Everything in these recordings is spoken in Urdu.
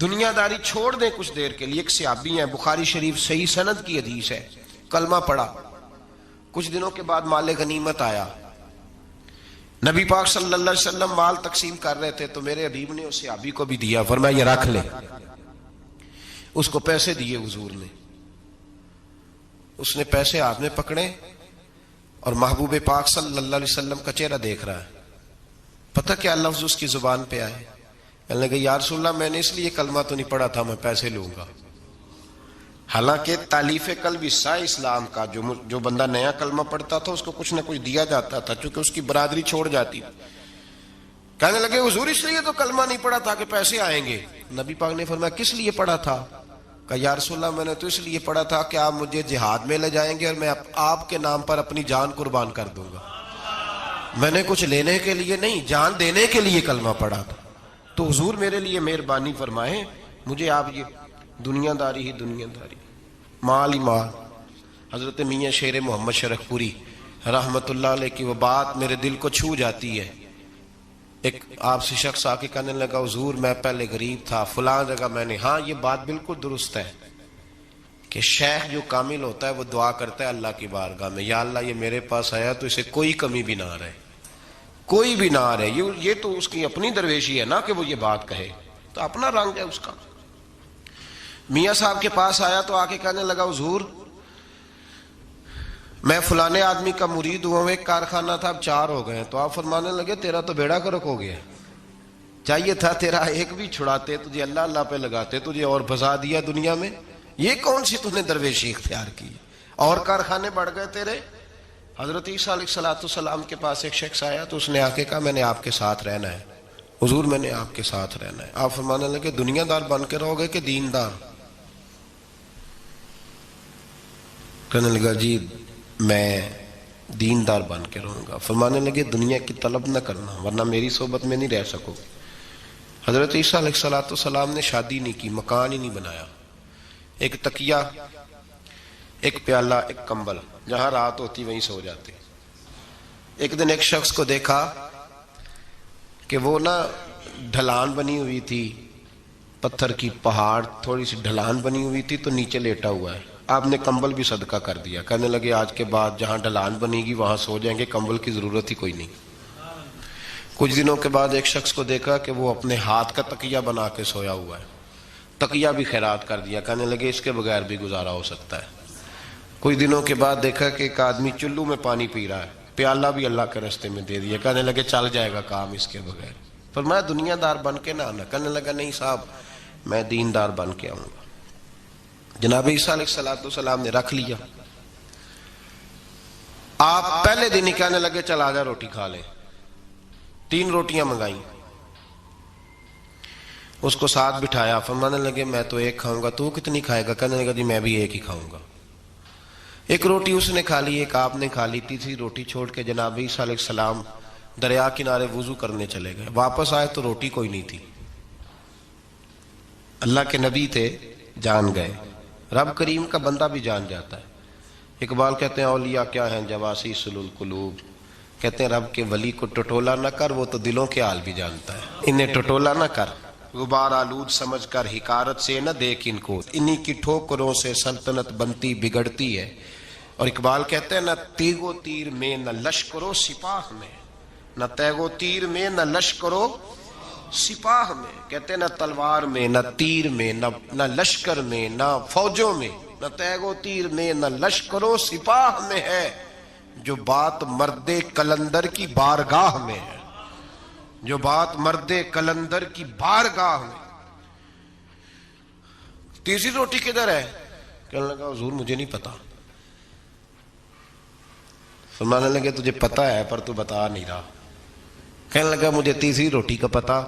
دنیا داری چھوڑ دیں کچھ دیر کے لیے. ایک صحابی ہیں، بخاری شریف صحیح سند کی حدیث ہے، کلمہ پڑھا، کچھ دنوں کے بعد مال غنیمت آیا. نبی پاک صلی اللہ علیہ وسلم مال تقسیم کر رہے تھے تو میرے حبیب نے اس صحابی کو بھی دیا، فرمایا یہ رکھ لے. اس کو پیسے دیے حضور نے، اس نے پیسے ہاتھ میں پکڑے اور محبوب پاک صلی اللہ علیہ وسلم کا چہرہ دیکھ رہا ہے. پتہ کیا لفظ اس کی زبان پہ آئے؟ کہنے لگے یا رسول اللہ میں نے اس لیے کلمہ تو نہیں پڑھا تھا میں پیسے لوں گا. حالانکہ تالیف قلب حصہ اسلام کا، جو بندہ نیا کلمہ پڑھتا تھا اس کو کچھ نہ کچھ دیا جاتا تھا چونکہ اس کی برادری چھوڑ جاتی. کہنے لگے حضور اس لیے تو کلمہ نہیں پڑھا تھا کہ پیسے آئیں گے. نبی پاک نے فرمایا کس لیے پڑھا تھا؟ کہا یا رسول اللہ میں نے تو اس لیے پڑھا تھا کہ آپ مجھے جہاد میں لے جائیں گے اور میں آپ کے نام پر اپنی جان قربان کر دوں گا. میں نے کچھ لینے کے لیے نہیں، جان دینے کے لیے کلمہ پڑھا تھا. تو حضور میرے لیے مہربانی فرمائیں، مجھے آپ یہ دنیا داری ہی دنیا داری، مال ہی مال. حضرت میاں شیر محمد شرف پوری رحمت اللہ علیہ کی وہ بات میرے دل کو چھو جاتی ہے. ایک آپ سے شخص آ کے کہنے لگا حضور میں پہلے غریب تھا فلاں جگہ میں نے. ہاں یہ بات بالکل درست ہے کہ شیخ جو کامل ہوتا ہے وہ دعا کرتا ہے اللہ کی بارگاہ میں، یا اللہ یہ میرے پاس آیا تو اسے کوئی کمی بھی نہ رہے، کوئی بھی نہ رہے. یہ تو اس کی اپنی درویشی ہے نا کہ وہ یہ بات کہے، تو اپنا رنگ ہے اس کا. میاں صاحب کے پاس آیا تو آ کے کہنے لگا حضور میں فلانے آدمی کا مرید ہوا ہوں، ایک کارخانہ تھا اب 4 ہو گئے. تو آپ فرمانے لگے تیرا تو بیڑا گرک ہو گیا، چاہیے تھا تیرا ایک بھی چھڑاتے، تجھے اللہ اللہ پہ لگاتے، تجھے اور پھنسا دیا دنیا میں. یہ کون سی تُو نے درویشی اختیار کی، اور کارخانے بڑھ گئے تیرے. حضرت عیسیٰ علیہ السلام کے پاس ایک شخص آیا تو اس نے آ کے کہا میں نے آپ کے ساتھ رہنا ہے حضور، میں نے آپ کے ساتھ رہنا ہے. آپ فرمانے لگے دنیا دار بن کے رہو گے کہ دیندار؟ کہنے لگا جی میں دیندار بن کے رہوں گا. فرمانے لگے دنیا کی طلب نہ کرنا ورنہ میری صحبت میں نہیں رہ سکو. حضرت عیسیٰ علیہ السلام نے شادی نہیں کی، مکان ہی نہیں بنایا، ایک تکیہ، ایک پیالہ، ایک کمبل، جہاں رات ہوتی وہیں سو جاتے. ایک دن ایک شخص کو دیکھا کہ وہ نا ڈھلان بنی ہوئی تھی، پتھر کی پہاڑ تھوڑی سی ڈھلان بنی ہوئی تھی تو نیچے لیٹا ہوا ہے. آپ نے کمبل بھی صدقہ کر دیا. کہنے لگے آج کے بعد جہاں ڈھلان بنے گی وہاں سو جائیں گے، کمبل کی ضرورت ہی کوئی نہیں. کچھ دنوں کے بعد ایک شخص کو دیکھا کہ وہ اپنے ہاتھ کا تکیہ بنا کے سویا ہوا ہے، تکیہ بھی خیرات کر دیا. کہنے لگے اس کے بغیر بھی گزارا ہو سکتا ہے. کچھ دنوں کے بعد دیکھا کہ ایک آدمی چلو میں پانی پی رہا ہے، پیالہ بھی اللہ کے راستے میں دے دیا. کہنے لگے چل جائے گا کام اس کے بغیر. فرمایا دنیا دار بن کے نہ آنا. کہنے لگا نہیں صاحب میں دیندار بن کے آؤں گا. جناب عیسیٰ علیہ السلام نے رکھ لیا. آپ پہلے دن ہی کہنے لگے چل آجا روٹی کھا لے. 3 روٹیاں منگائیں، اس کو ساتھ بٹھایا. فرمانے لگے میں تو ایک کھاؤں گا، تو کتنی کھائے گا؟ کہنے لگا جی میں بھی ایک ہی کھاؤں گا. ایک روٹی اس نے کھا لی، ایک آپ نے کھا لی. تیسری روٹی چھوڑ کے جناب عیسیٰ علیہ السلام دریا کنارے وضو کرنے چلے گئے. واپس آئے تو روٹی کوئی نہیں تھی. اللہ کے نبی تھے، جان گئے. رب کریم کا بندہ بھی جان جاتا ہے. اقبال کہتے ہیں اولیاء کیا ہیں جواسی سل القلوب، کہتے ہیں رب کے ولی کو ٹٹولا نہ کر، وہ تو دلوں کے حال بھی جانتا ہے. انہیں ٹٹولا نہ کر، غبار آلود سمجھ کر حکارت سے نہ دیکھ ان کو، انہی کی ٹھوکروں سے سلطنت بنتی بگڑتی ہے. اور اقبال کہتے ہیں نہ تیغ و تیر میں نہ لشکر و سپاہ میں، نہ تیغ و تیر میں نہ لشکر و سپاہ میں. کہتے ہیں نہ تلوار میں نہ تیر میں نہ لشکر میں نہ فوجوں میں، نہ تیغ و تیر میں نہ لشکر و سپاہ میں ہے جو بات مرد کلندر کی بارگاہ میں ہے، جو بات مرد کلندر کی بارگاہ میں. تیسری روٹی کدھر ہے؟ کہنے لگا حضور مجھے نہیں پتا. فرمانے لگے تجھے پتا ہے پر تو بتا نہیں رہا. کہنے لگا مجھے تیسری روٹی کا پتا.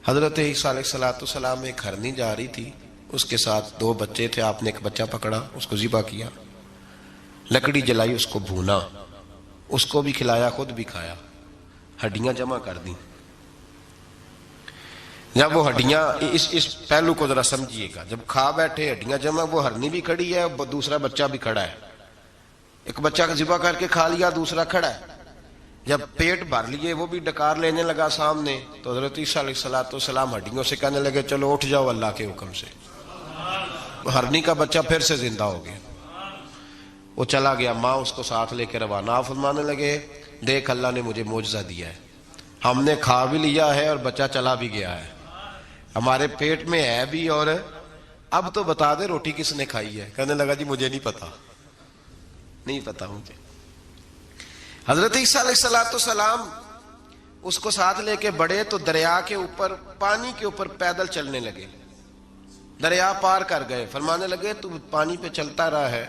حضرت عیسیٰ علیہ السلام ایک ہرنی جا رہی تھی، اس کے ساتھ 2 بچے تھے. آپ نے ایک بچہ پکڑا، اس کو ذبح کیا، لکڑی جلائی، اس کو بھونا، اس کو بھی کھلایا، خود بھی کھایا، ہڈیاں جمع کر دیں. جب وہ ہڈیاں اس پہلو کو ذرا سمجھیے گا، جب کھا بیٹھے ہڈیاں جمع، وہ ہرنی بھی کھڑی ہے، دوسرا بچہ بھی کھڑا ہے. ایک بچہ ذبح کر کے کھا لیا، دوسرا کھڑا ہے. جب پیٹ بھر لیے وہ بھی ڈکار لینے لگا سامنے، تو حضرت عیسیٰ علیہ السلام ہڈیوں سے کہنے لگے چلو اٹھ جاؤ اللہ کے حکم سے۔ ہرنی کا بچہ پھر سے زندہ ہو گیا، وہ چلا گیا، ماں اس کو ساتھ لے کے روانہ فرمانے لگے دیکھ اللہ نے مجھے معجزہ دیا ہے، ہم نے کھا بھی لیا ہے اور بچہ چلا بھی گیا ہے، ہمارے پیٹ میں ہے بھی، اور اب تو بتا دے روٹی کس نے کھائی ہے۔ کہنے لگا جی مجھے نہیں پتا، نہیں پتا مجھے۔ حضرت عیسیٰ علیہ السلام اس کو ساتھ لے کے بڑھے تو دریا کے اوپر، پانی کے اوپر پیدل چلنے لگے، دریا پار کر گئے۔ فرمانے لگے تو پانی پہ چلتا رہا ہے،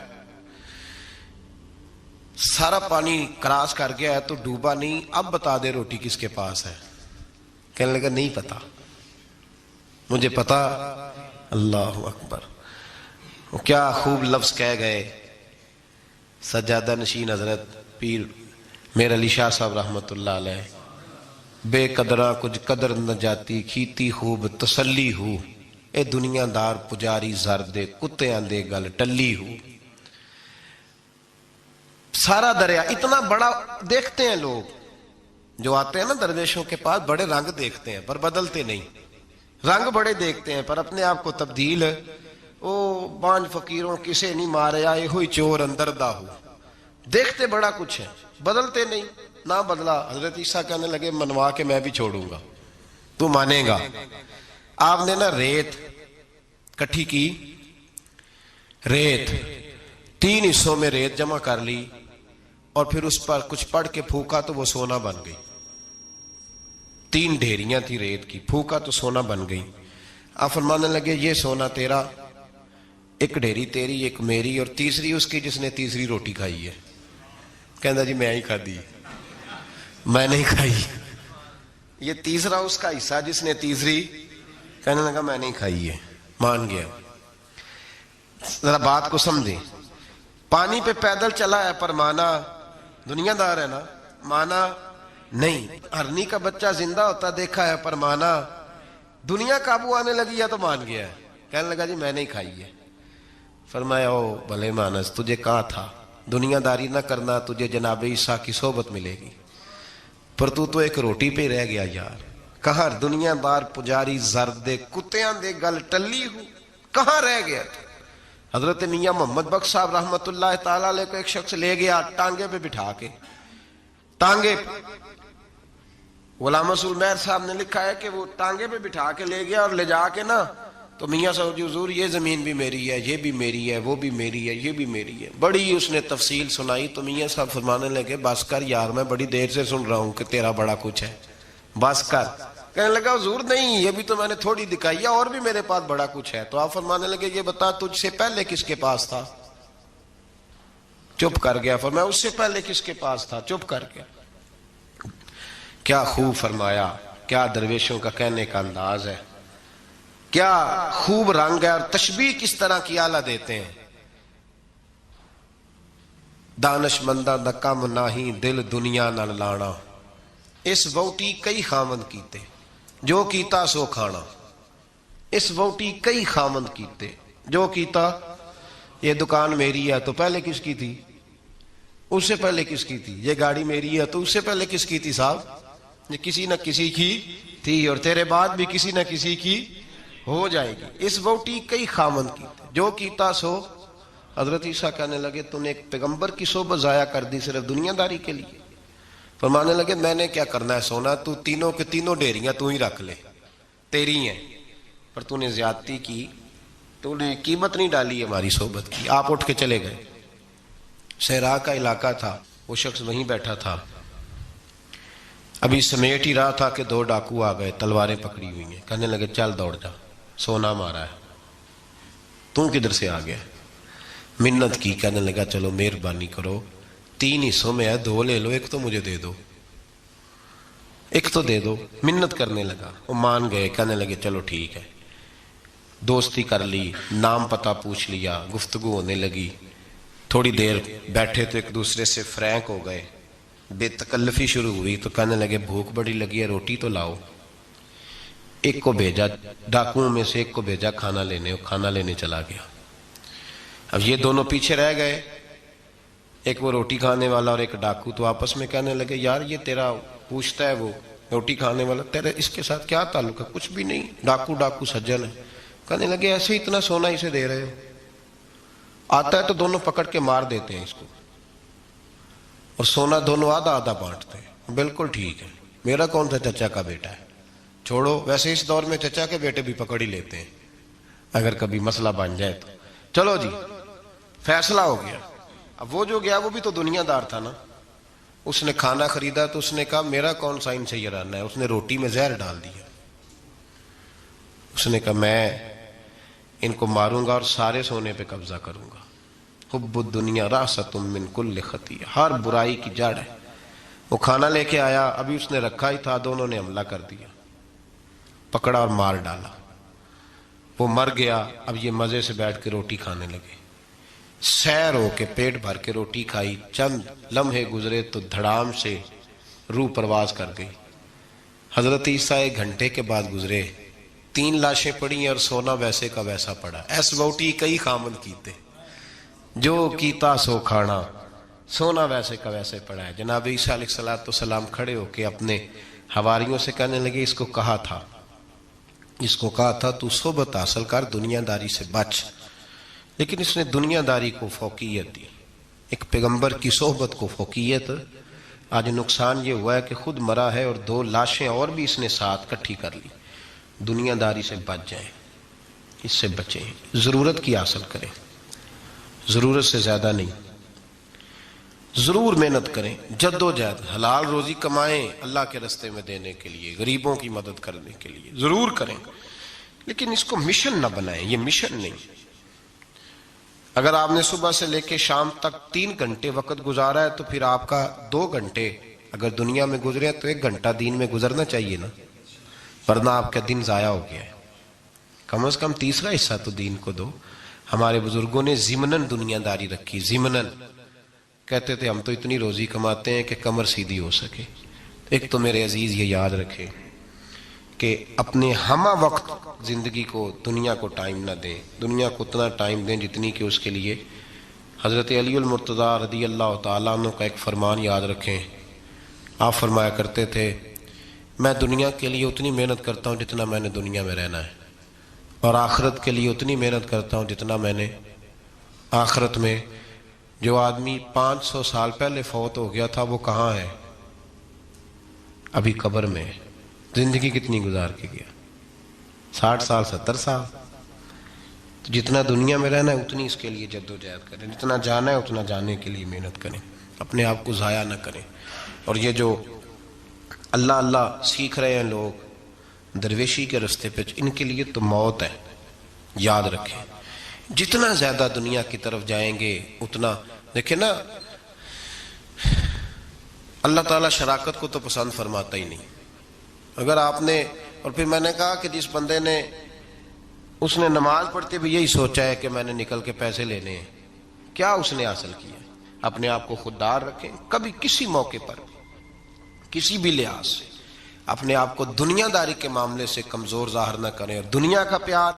سارا پانی کراس کر گیا ہے تو ڈوبا نہیں، اب بتا دے روٹی کس کے پاس ہے۔ کہنے لگا نہیں پتا، مجھے پتا۔ اللہ اکبر، وہ کیا خوب لفظ کہہ گئے سجادہ نشین حضرت پیر میر علی شاہ صاحب رحمت اللہ علیہ، بے قدراں کچھ قدر نہ جاتی، کھیتی خوب تسلی ہو، اے دنیا دار پجاری زردے کتیاں دے گل ٹلی ہو۔ سارا دریا اتنا بڑا دیکھتے ہیں لوگ جو آتے ہیں نا درویشوں کے پاس، بڑے رنگ دیکھتے ہیں پر بدلتے نہیں، رنگ بڑے دیکھتے ہیں پر اپنے آپ کو تبدیل، او بانج فقیروں کسے نہیں مارے آئے ہوئی چور اندر دا ہو، دیکھتے بڑا کچھ ہے بدلتے نہیں۔ نہ بدلا، حضرت عیسیٰ کہنے لگے منوا کے میں بھی چھوڑوں گا، تو مانے گا۔ آپ نے نا ریت کٹھی کی، ریت 3 حصوں میں ریت جمع کر لی اور پھر اس پر کچھ پڑھ کے پھونکا تو وہ سونا بن گئی۔ 3 ڈھیریاں تھی ریت کی، پھونکا تو سونا بن گئی۔ آپ فرمانے لگے یہ سونا تیرا، ایک ڈھیری تیری ایک میری، اور تیسری اس کی جس نے تیسری روٹی کھائی ہے۔ کہنا جی میں ہی کھا دی، میں نہیں کھائی۔ یہ تیسرا اس کا حصہ جس نے تیسری، کہنے لگا میں نہیں کھائی ہے، مان گیا۔ ذرا بات کو سمجھے، پانی پہ پیدل چلا ہے پر مانا، دنیا دار ہے نا، مانا نہیں۔ ہرنی کا بچہ زندہ ہوتا دیکھا ہے پر مانا، دنیا قابو آنے لگی ہے تو مان گیا ہے۔ کہنے لگا جی میں نہیں کھائی ہے۔ فرمایا او بھلے مانس، تجھے کہا تھا دنیا داری نہ کرنا، تجھے جناب عیسیٰ کی صحبت ملے گی، پر تو ایک روٹی پہ رہ گیا یار۔ کہاں دنیا دار پجاری زردے کتیاں دے گل ٹلی ہو، کہاں رہ گیا تھا۔ حضرت میاں محمد بخش صاحب رحمت اللہ تعالیٰ علیہ کو ایک شخص لے گیا ٹانگے پہ بٹھا کے، ٹانگے پہ۔ غلام رسول مہر صاحب نے لکھا ہے کہ وہ ٹانگے پہ بٹھا کے لے گیا اور لے جا کے نا تو میاں صاحب جی حضور یہ زمین بھی میری ہے، یہ بھی میری ہے، وہ بھی میری ہے، یہ بھی میری ہے، بڑی اس نے تفصیل سنائی۔ تو میاں صاحب فرمانے لگے بس کر یار، میں بڑی دیر سے سن رہا ہوں کہ تیرا بڑا کچھ ہے، بس کر۔ کہنے لگا حضور نہیں، یہ بھی تو میں نے تھوڑی دکھائی ہے، اور بھی میرے پاس بڑا کچھ ہے۔ تو آپ فرمانے لگے یہ بتا تجھ سے پہلے کس کے پاس تھا؟ چپ کر گیا۔ فرمایا اس سے پہلے کس کے پاس تھا؟ چپ کر گیا۔ کیا خوب فرمایا، کیا درویشوں کا کہنے کا انداز ہے، کیا خوب رنگ ہے، اور تشبیہ کس طرح کی اعلیٰ دیتے ہیں۔ دانش مندہ دا کم ناہی دل دنیا نال لانا، اس ووٹی کئی خامند کیتے جو کیتا سو کھانا، اس ووٹی کئی خامند کیتے جو کیتا۔ یہ دکان میری ہے تو پہلے کس کی تھی؟ اس سے پہلے کس کی تھی؟ یہ گاڑی میری ہے تو اس سے پہلے کس کی تھی صاحب؟ یہ کسی نہ کسی کی تھی، اور تیرے بعد بھی کسی نہ کسی کی ہو جائے گی۔ اس ووٹی کئی خامند کیتے جو کیتا سو۔ حضرت عیسیٰ کہنے لگے تو نے ایک پیغمبر کی صحبت ضائع کر دی صرف دنیا داری کے لیے۔ فرمانے لگے میں نے کیا کرنا ہے سونا، تو تینوں کے تینوں ڈیریاں تو ہی رکھ لے، تیری ہیں، پر تو نے زیادتی کی، تو نے قیمت نہیں ڈالی ہماری صحبت کی۔ آپ اٹھ کے چلے گئے۔ صحرا کا علاقہ تھا، وہ شخص وہیں بیٹھا تھا، ابھی سمیٹ ہی رہا تھا کہ 2 ڈاکو آ گئے، تلواریں پکڑی ہوئی ہیں۔ کہنے لگے چل دوڑ جا، سونا مارا ہے، تو کدھر سے آ گیا؟ منت کی، کہنے لگا چلو مہربانی کرو، 3 حصوں میں ہے، 2 لے لو، ایک تو مجھے دے دو، ایک تو دے دو۔ منت کرنے لگا، وہ مان گئے، کہنے لگے چلو ٹھیک ہے۔ دوستی کر لی، نام پتہ پوچھ لیا، گفتگو ہونے لگی، تھوڑی دیر بیٹھے تو ایک دوسرے سے فرینک ہو گئے، بے تکلفی شروع ہوئی۔ تو کہنے لگے بھوک بڑی لگی ہے، روٹی تو لاؤ۔ ایک کو بھیجا، ڈاکوؤں میں سے ایک کو بھیجا کھانا لینے، وہ کھانا لینے چلا گیا۔ اب یہ دونوں پیچھے رہ گئے، ایک وہ روٹی کھانے والا اور ایک ڈاکو تو آپس میں کہنے لگے یار یہ تیرا پوچھتا ہے وہ روٹی کھانے والا تیرے اس کے ساتھ کیا تعلق ہے؟ کچھ بھی نہیں، ڈاکو سجن ہے۔ کہنے لگے ایسے اتنا سونا اسے دے رہے ہو، آتا ہے تو دونوں پکڑ کے مار دیتے ہیں اس کو، اور سونا دونوں آدھا آدھا بانٹتے ہیں۔ بالکل ٹھیک ہے، میرا کون سا چچا کا بیٹا ہے، چھوڑو، ویسے اس دور میں چچا کے بیٹے بھی پکڑ ہی لیتے ہیں اگر کبھی مسئلہ بن جائے تو۔ چلو جی، فیصلہ ہو گیا۔ اب وہ جو گیا وہ بھی تو دنیا دار تھا نا، اس نے کھانا خریدا تو اس نے کہا میرا کون سا ان سے یہ رہنا ہے، اس نے روٹی میں زہر ڈال دیا۔ اس نے کہا میں ان کو ماروں گا اور سارے سونے پہ قبضہ کروں گا۔ حب الدنیا راست من کل خطیہ، ہر برائی کی جڑ ہے۔ وہ کھانا لے کے آیا، ابھی اس نے رکھا ہی تھا، دونوں نے حملہ کر دیا، پکڑا اور مار ڈالا۔ وہ مر گیا۔ اب یہ مزے سے بیٹھ کے روٹی کھانے لگے، سیر ہو کے پیٹ بھر کے روٹی کھائی۔ چند لمحے گزرے تو دھڑام سے روح پرواز کر گئی۔ حضرت عیسیٰ 1 گھنٹے کے بعد گزرے، 3 لاشیں پڑی ہیں اور سونا ویسے کا ویسا پڑا۔ ایس بوٹی کئی خامن کیتے، جو کیتا سو کھانا، سونا ویسے کا ویسے پڑا ہے۔ جناب عیسیٰ علیہ السلام کھڑے ہو کے اپنے حواریوں سے کہنے لگے اس کو کہا تھا تو صحبت حاصل کر، دنیا داری سے بچ، لیکن اس نے دنیا داری کو فوقیت دی، ایک پیغمبر کی صحبت کو فوقیت۔ آج نقصان یہ ہوا ہے کہ خود مرا ہے اور 2 لاشیں اور بھی اس نے ساتھ کٹھی کر لی۔ دنیا داری سے بچ جائیں، اس سے بچیں، ضرورت کی حاصل کریں، ضرورت سے زیادہ نہیں۔ ضرور محنت کریں، جد و جہد، حلال روزی کمائیں اللہ کے رستے میں دینے کے لیے، غریبوں کی مدد کرنے کے لیے ضرور کریں، لیکن اس کو مشن نہ بنائیں، یہ مشن نہیں۔ اگر آپ نے صبح سے لے کے شام تک 3 گھنٹے وقت گزارا ہے تو پھر آپ کا 2 گھنٹے اگر دنیا میں گزرے تو 1 گھنٹہ دین میں گزرنا چاہیے نا، ورنہ آپ کا دن ضائع ہو گیا ہے۔ کم از کم تیسرا حصہ تو دین کو دو۔ ہمارے بزرگوں نے ضمناً دنیا داری رکھی، ضمناً کہتے تھے ہم تو اتنی روزی کماتے ہیں کہ کمر سیدھی ہو سکے۔ ایک تو میرے عزیز یہ یاد رکھیں کہ اپنے ہمہ وقت زندگی کو، دنیا کو ٹائم نہ دیں، دنیا کو اتنا ٹائم دیں جتنی کہ اس کے لیے۔ حضرت علی المرتضیٰ رضی اللہ تعالیٰ عنہ کا ایک فرمان یاد رکھیں، آپ فرمایا کرتے تھے میں دنیا کے لیے اتنی محنت کرتا ہوں جتنا میں نے دنیا میں رہنا ہے، اور آخرت کے لیے اتنی محنت کرتا ہوں جتنا میں نے آخرت میں۔ جو آدمی 500 سال پہلے فوت ہو گیا تھا وہ کہاں ہے؟ ابھی قبر میں ہے۔ زندگی کتنی گزار کے گیا؟ 60 سال 70 سال۔ جتنا دنیا میں رہنا ہے اتنی اس کے لیے جد و جہد کریں، جتنا جانا ہے اتنا جانے کے لیے محنت کریں، اپنے آپ کو ضائع نہ کریں۔ اور یہ جو اللہ اللہ سیکھ رہے ہیں لوگ درویشی کے رستے پہ، ان کے لیے تو موت ہے، یاد رکھیں۔ جتنا زیادہ دنیا کی طرف جائیں گے اتنا، دیکھیں نا، اللہ تعالیٰ شراکت کو تو پسند فرماتا ہی نہیں۔ اگر آپ نے، اور پھر میں نے کہا کہ جس بندے نے، اس نے نماز پڑھتے بھی یہی سوچا ہے کہ میں نے نکل کے پیسے لینے ہیں، کیا اس نے حاصل کیا؟ اپنے آپ کو خوددار رکھیں، کبھی کسی موقع پر کسی بھی لحاظ سے اپنے آپ کو دنیا داری کے معاملے سے کمزور ظاہر نہ کریں، اور دنیا کا پیار